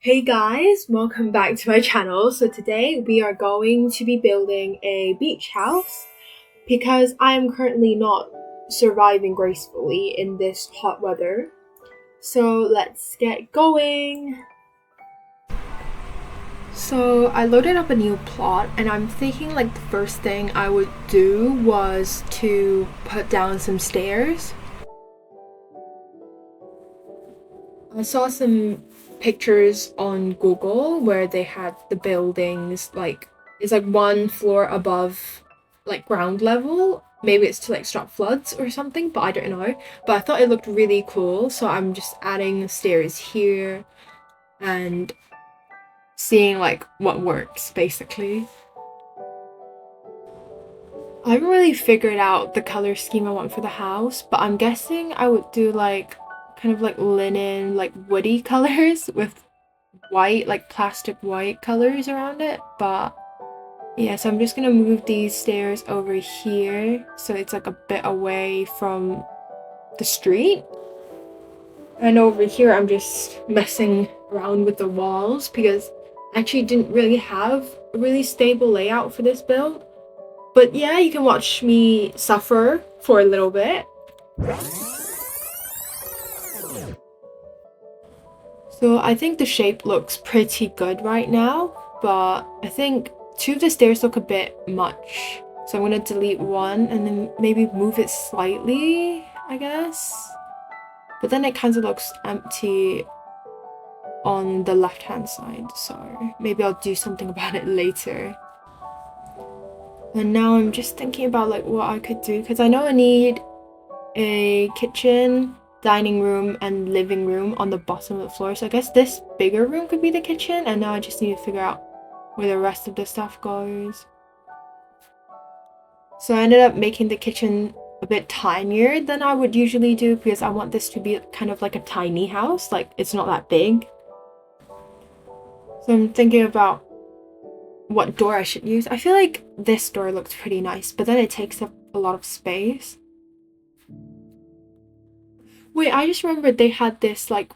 Hey guys, welcome back to my channel. So today we are going to be building a beach house because I am currently not surviving gracefully in this hot weather. So let's get going. So I loaded up a new plot and I'm thinking like the first thing I would do was to put down some stairs. I saw some pictures on Google where they had the buildings like it's like one floor above like ground level. Maybe it's to like stop floods or something, but I don't know. But I thought it looked really cool, so I'm just adding stairs here and seeing like what works basically. I haven't really figured out the color scheme I want for the house, but I'm guessing I would do like kind of like linen, like woody colors with white, like plastic white colors around it. But yeah, so I'm just gonna move these stairs over here so it's like a bit away from the street. And over here, I'm just messing around with the walls because I actually didn't really have a really stable layout for this build. But yeah, you can watch me suffer for a little bit. So I think the shape looks pretty good right now, but I think two of the stairs look a bit much. So I'm gonna delete one and then maybe move it slightly, I guess. But then it kind of looks empty on the left-hand side, so maybe I'll do something about it later. And now I'm just thinking about like what I could do because I know I need a kitchen, dining room, and living room on the bottom of the floor. So I guess this bigger room could be the kitchen, and now I just need to figure out where the rest of the stuff goes. So I ended up making the kitchen a bit tinier than I would usually do because I want this to be kind of like a tiny house, like it's not that big. So I'm thinking about what door I should use. I feel like this door looks pretty nice, but then it takes up a lot of space. Wait, I just remembered they had this like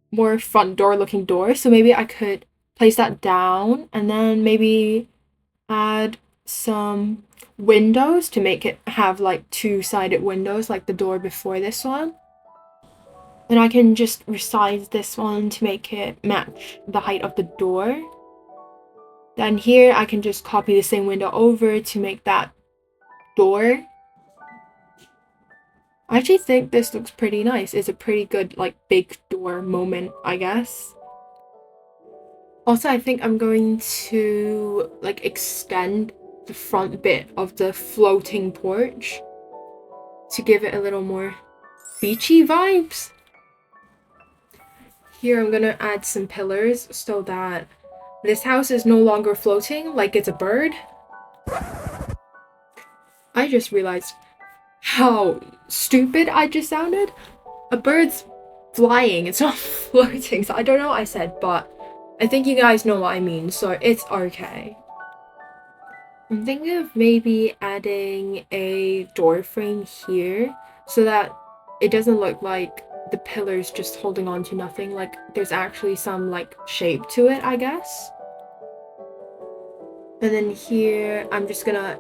more front door looking door, so maybe I could place that down and then maybe add some windows to make it have like two-sided windows like the door before this one. And I can just resize this one to make it match the height of the door. Then here I can just copy the same window over to make that door. I actually think this looks pretty nice. It's a pretty good like big door moment, I guess. Also, I think I'm going to like extend the front bit of the floating porch to give it a little more beachy vibes. Here I'm gonna add some pillars so that this house is no longer floating like it's a bird. I just realized how stupid I just sounded. A bird's flying, it's not floating, so I don't know what I said, but I think you guys know what I mean, so it's okay. I'm thinking of maybe adding a door frame here so that it doesn't look like the pillars just holding on to nothing, like there's actually some like shape to it, I guess. And then here I'm just gonna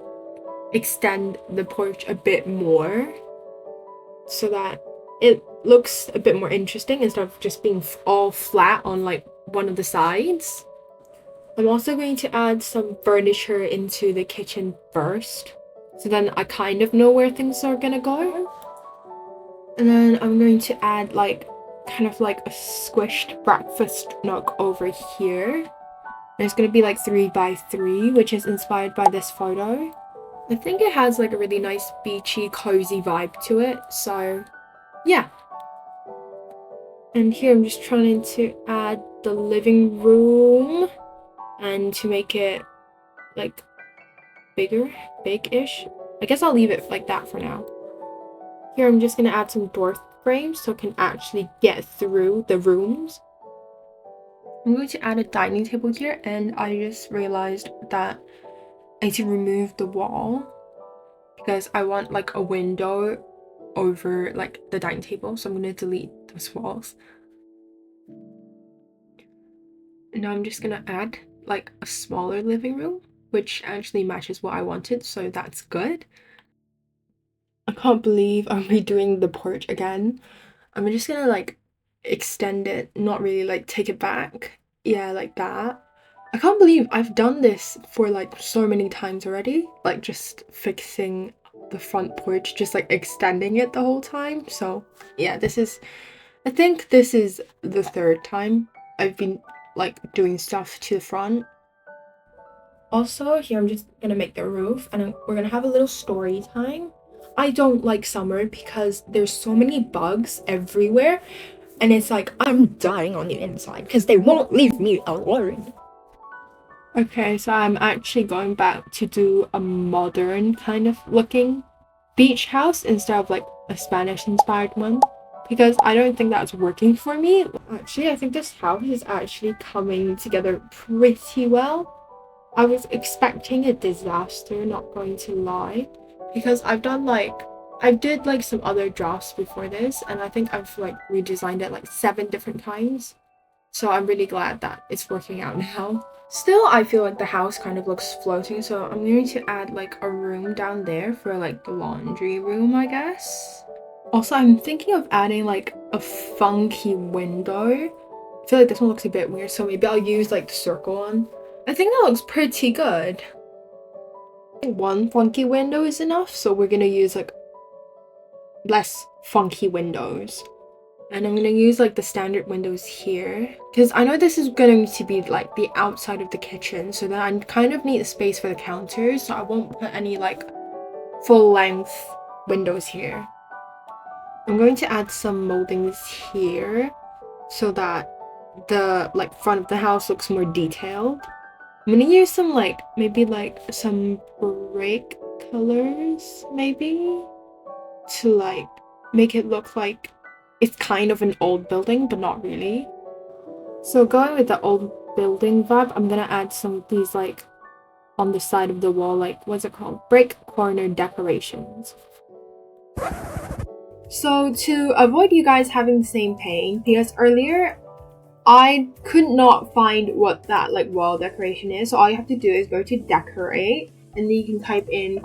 extend the porch a bit more so that it looks a bit more interesting instead of just being all flat on like one of the sides. I'm also going to add some furniture into the kitchen first, so then I kind of know where things are gonna go. And then I'm going to add like kind of like a squished breakfast nook over here. And it's gonna be like 3x3, which is inspired by this photo. I think it has like a really nice beachy, cozy vibe to it, so yeah. And here I'm just trying to add the living room and to make it like big-ish. I guess I'll leave it like that for now. Here I'm just gonna add some door frames so I can actually get through the rooms. I'm going to add a dining table here, and I just realized that I need to remove the wall because I want like a window over like the dining table, so I'm going to delete those walls. Now I'm just gonna add like a smaller living room, which actually matches what I wanted, so that's good. I can't believe I'm redoing the porch again. I'm just gonna like extend it, not really like take it back. Yeah, like that. I can't believe I've done this for like so many times already. Like just fixing the front porch, just like extending it the whole time. So yeah, I think this is the third time I've been like doing stuff to the front. Also, here I'm just gonna make the roof and we're gonna have a little story time. I don't like summer because there's so many bugs everywhere and it's like I'm dying on the inside because they won't leave me alone. Okay, so I'm actually going back to do a modern kind of looking beach house instead of like a Spanish inspired one because I don't think that's working for me. Actually, I think this house is actually coming together pretty well. I was expecting a disaster, not going to lie, because I did like some other drafts before this and I think I've like redesigned it like 7 different times. So I'm really glad that it's working out now. Still, I feel like the house kind of looks floating, so I'm going to add like a room down there for like the laundry room, I guess. Also, I'm thinking of adding like a funky window. I feel like this one looks a bit weird, so maybe I'll use like the circle one. I think that looks pretty good. I think one funky window is enough, so we're gonna use like less funky windows. And I'm gonna use like the standard windows here because I know this is going to be like the outside of the kitchen, so then I kind of need a space for the counters, so I won't put any like full length windows here. I'm going to add some moldings here so that the like front of the house looks more detailed. I'm gonna use some like maybe like some brick colors maybe to like make it look like it's kind of an old building, but not really. So going with the old building vibe, I'm gonna add some of these like on the side of the wall, like what's it called? Brick corner decorations. So to avoid you guys having the same pain, because earlier I could not find what that like wall decoration is, so all you have to do is go to decorate and then you can type in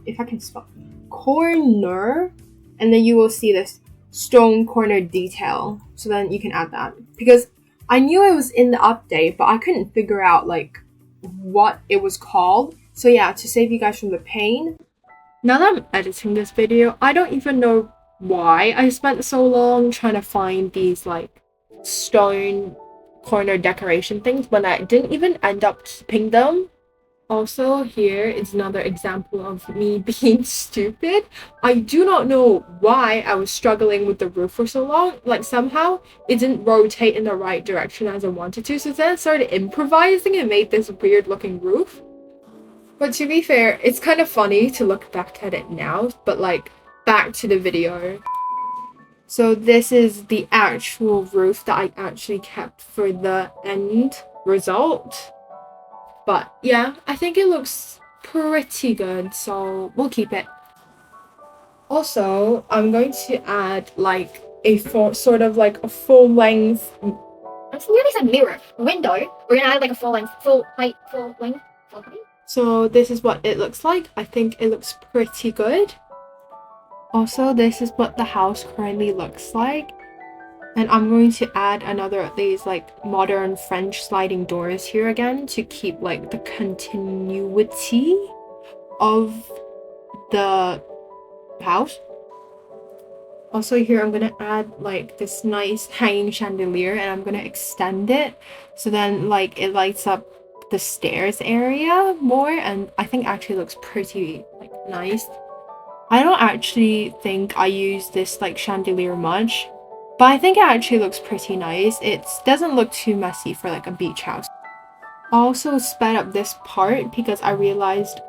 if I can spell corner, and then you will see this stone corner detail, so then you can add that because I knew it was in the update but I couldn't figure out like what it was called. So yeah, to save you guys from the pain, now that I'm editing this video, I don't even know why I spent so long trying to find these like stone corner decoration things when I didn't even end up keeping them. Also, here is another example of me being stupid. I do not know why I was struggling with the roof for so long. Like somehow it didn't rotate in the right direction as I wanted to, so then I started improvising and made this weird looking roof. But to be fair, it's kind of funny to look back at it now, but like back to the video. So this is the actual roof that I actually kept for the end result. But yeah, I think it looks pretty good, so we'll keep it. Also, I'm going to add like sort of like a full length. I nearly said mirror window. We're gonna add like a full length, full height, full length, full height. So this is what it looks like. I think it looks pretty good. Also, this is what the house currently looks like. And I'm going to add another of these like modern French sliding doors here again to keep like the continuity of the house. Also here I'm going to add like this nice hanging chandelier and I'm going to extend it so then like it lights up the stairs area more, and I think actually looks pretty like nice. I don't actually think I use this like chandelier much, but I think it actually looks pretty nice. It doesn't look too messy for like a beach house. I also sped up this part because I realized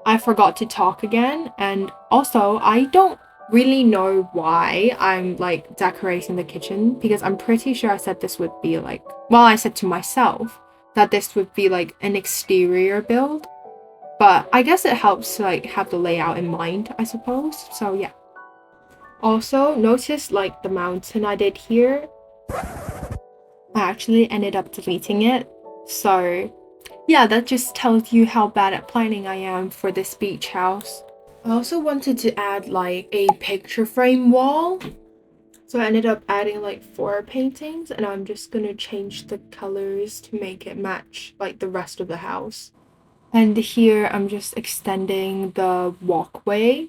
I forgot to talk again, and also I don't really know why I'm like decorating the kitchen because I'm pretty sure I said this would be like, well, I said to myself that this would be like an exterior build, but I guess it helps to like have the layout in mind, I suppose. So yeah. Also, notice like the mountain I did here. I actually ended up deleting it. So yeah, that just tells you how bad at planning I am for this beach house. I also wanted to add like a picture frame wall. So I ended up adding like 4 paintings, and I'm just gonna change the colors to make it match like the rest of the house. And here I'm just extending the walkway,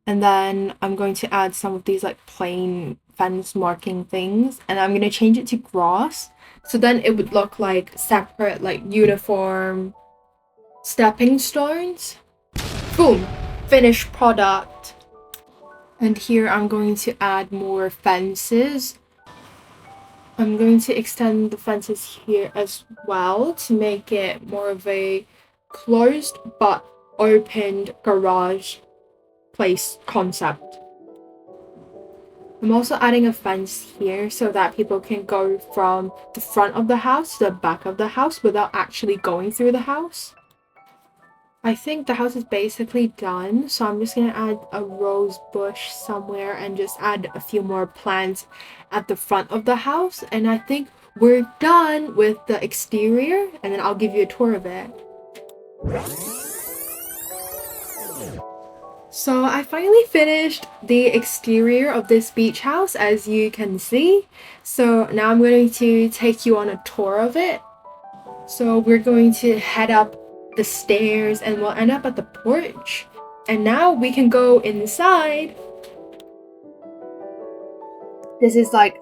and then I'm going to add some of these like plain fence marking things, and I'm gonna change it to grass. So then it would look like separate, like uniform stepping stones. Boom! Finished product. And here I'm going to add more fences. I'm going to extend the fences here as well to make it more of a closed but opened garage place concept. I'm also adding a fence here so that people can go from the front of the house to the back of the house without actually going through the house. I think the house is basically done, so I'm just gonna add a rose bush somewhere and just add a few more plants at the front of the house, and I think we're done with the exterior, and then I'll give you a tour of it. So I finally finished the exterior of this beach house, as you can see. So now I'm going to take you on a tour of it. So we're going to head up the stairs and we'll end up at the porch. And now we can go inside. This is like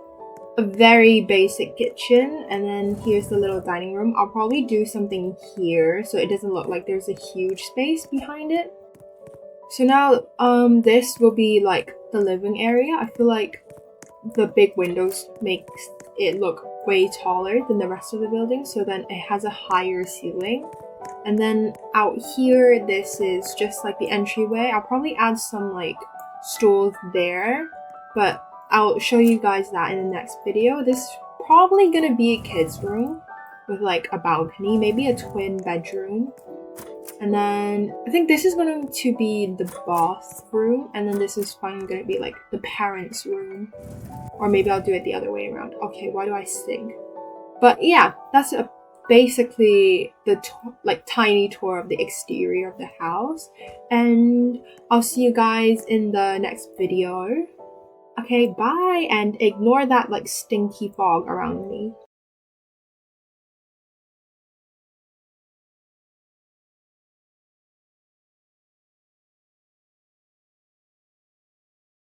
a very basic kitchen, and then here's the little dining room. I'll probably do something here so it doesn't look like there's a huge space behind it. So now this will be like the living area. I feel like the big windows makes it look way taller than the rest of the building, so then it has a higher ceiling. And then out here, this is just like the entryway. I'll probably add some like stools there, but I'll show you guys that in the next video. This is probably gonna be a kid's room with like a balcony, maybe a twin bedroom. And then I think this is going to be the bathroom, and then this is finally going to be like the parents' room. Or maybe I'll do it the other way around. Okay, why do I sing? But yeah, that's basically the like tiny tour of the exterior of the house. And I'll see you guys in the next video. Okay, bye, and ignore that like stinky fog around me.